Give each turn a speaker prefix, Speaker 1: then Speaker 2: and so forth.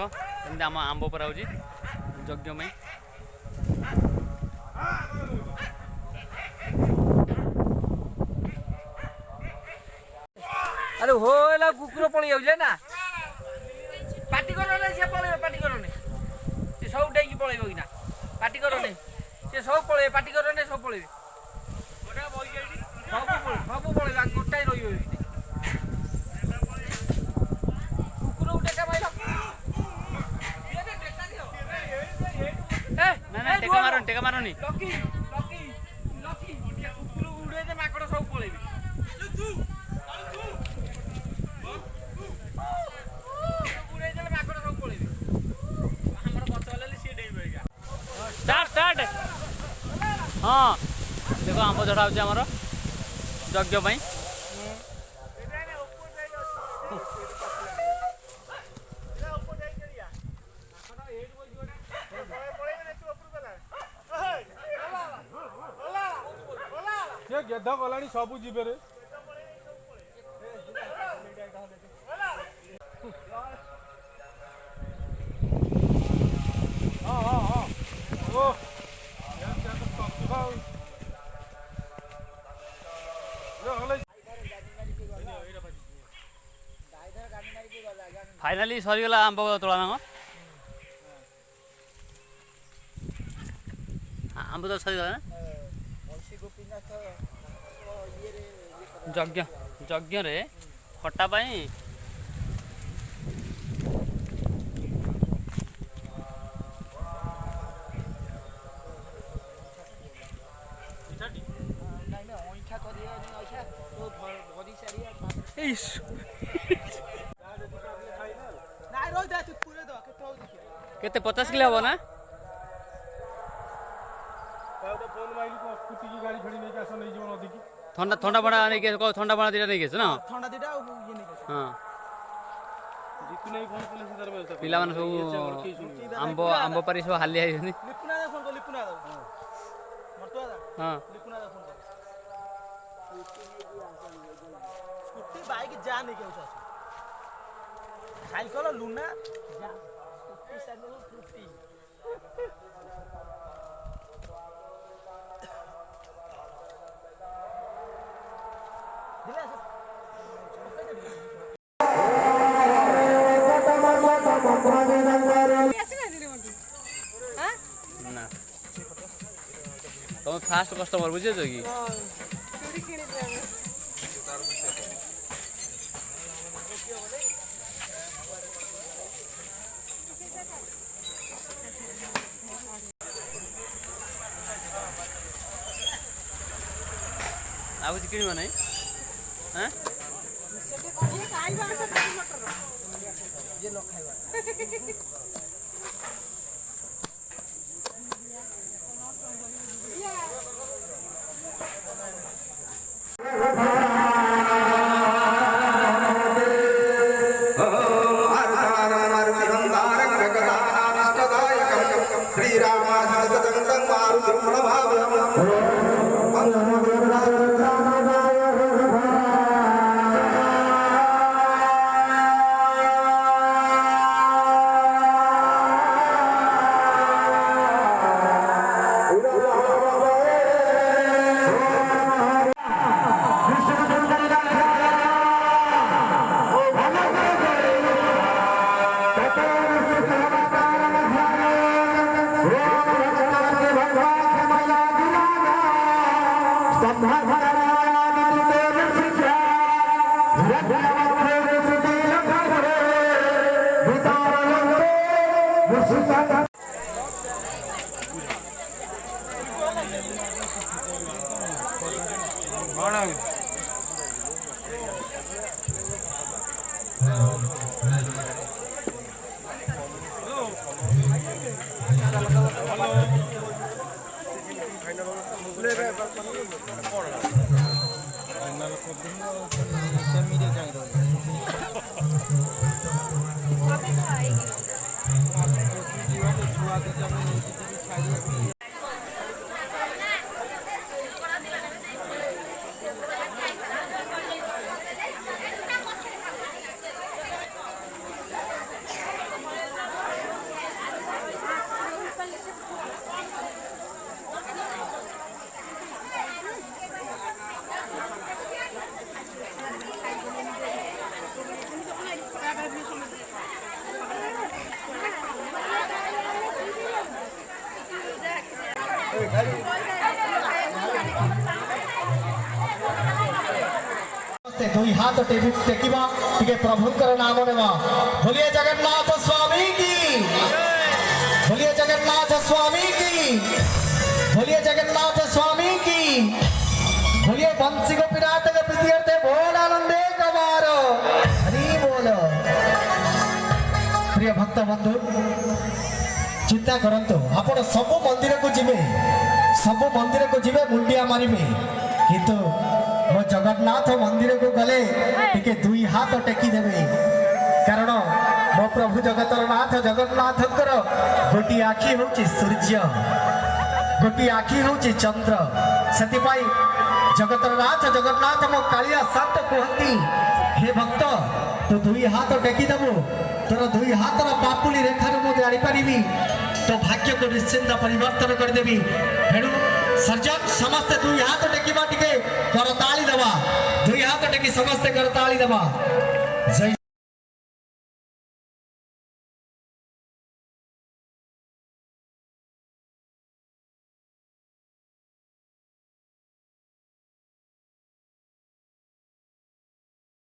Speaker 1: एमती आम आंब पर होजी यज्ञ में
Speaker 2: अरे होला कुकुर पळि जाउले ना पार्टी करने से पळे पार्टी करने से सब डेकी पळेबो कि ना पार्टी करने से सब पळे पार्टी करने सब पळे ओडा बई जाई सब पळे गोटाई रहियो कुकुर उठे का माइलो ये दे टेका दियो ए
Speaker 1: ना टेका मारनी
Speaker 2: लकी लकी लकी कुकुर उड़े दे माकड़ सब पळेबे तू
Speaker 1: स्टार्ट स्टार्ट हाँ देखो आंब चढ़ा आमर यज्ञ पाई
Speaker 3: गेद गला सबू जीवे रे हाँ हाँ हाँ ओ
Speaker 1: फाइनाली सरीगला आंब तोड़ा ना आंब तो सरीगला ना यज्ञ यज्ञ रे खटा पाई केते 50 किलो हो ना ठंडा ठंडा बड़ा नहीं के ठंडा बड़ा दिटा नहीं के ना
Speaker 2: ठंडा दिटा ये नहीं
Speaker 1: हां
Speaker 3: जीतु नहीं फोन कले से दरबार सब
Speaker 1: पिला माने सब आंब आंब पारी सब हाली आई छनी
Speaker 2: लिपुना दे फोन कर लिपुना दे मरतुआ दा
Speaker 1: हां
Speaker 2: लिपुना दे फोन कर स्कूटी बाइक जा नहीं के उसा साइकिल लुना जा स्कूटी साइकिल स्कूटी दिला
Speaker 1: ना तुम फास्ट कस्टमर बुझे जो कि आउ किन नहीं हाँ
Speaker 2: ये न खाइबा
Speaker 4: दुई हाथ टेकिबा टिके प्रभुकर नाम नेबा बोलिए जगन्नाथ स्वामी की बोलिए जगन्नाथ स्वामी की बोलिए जगन्नाथ स्वामी की बोलिए बंसी गोपीनाथ के प्रीत्यर्थे बोल आनंदे कबार हरि बोल। प्रिय भक्त बंधु चिंता करंतु आपण सब मंदिर को जिबे सब मंदिर को जिबे मुंडिया मारिबे किंतु मो जगन्नाथ मंदिर को गले टिके दुई हाथ टेकी देवे कारण मो प्रभु जगतर नाथ जगन्नाथ गोटी आखि होची सूर्य गोटी आखि होची चंद्र सेतिपाई जगतर नाथ जगन्नाथ मो कालिया संत कहती हे भक्त तू दुई हाथ टेकी देबु तोर दुई हाथ पापुली रेखार मु जानी पारिबी तो भाग्य को निश्चिंत परिवर्तन कर देबी हेडू सर्जन समस्त दुई हाथ टेकिबा टिके करताली देबा दुई हाथ टेकी समस्त करताली देबा जय।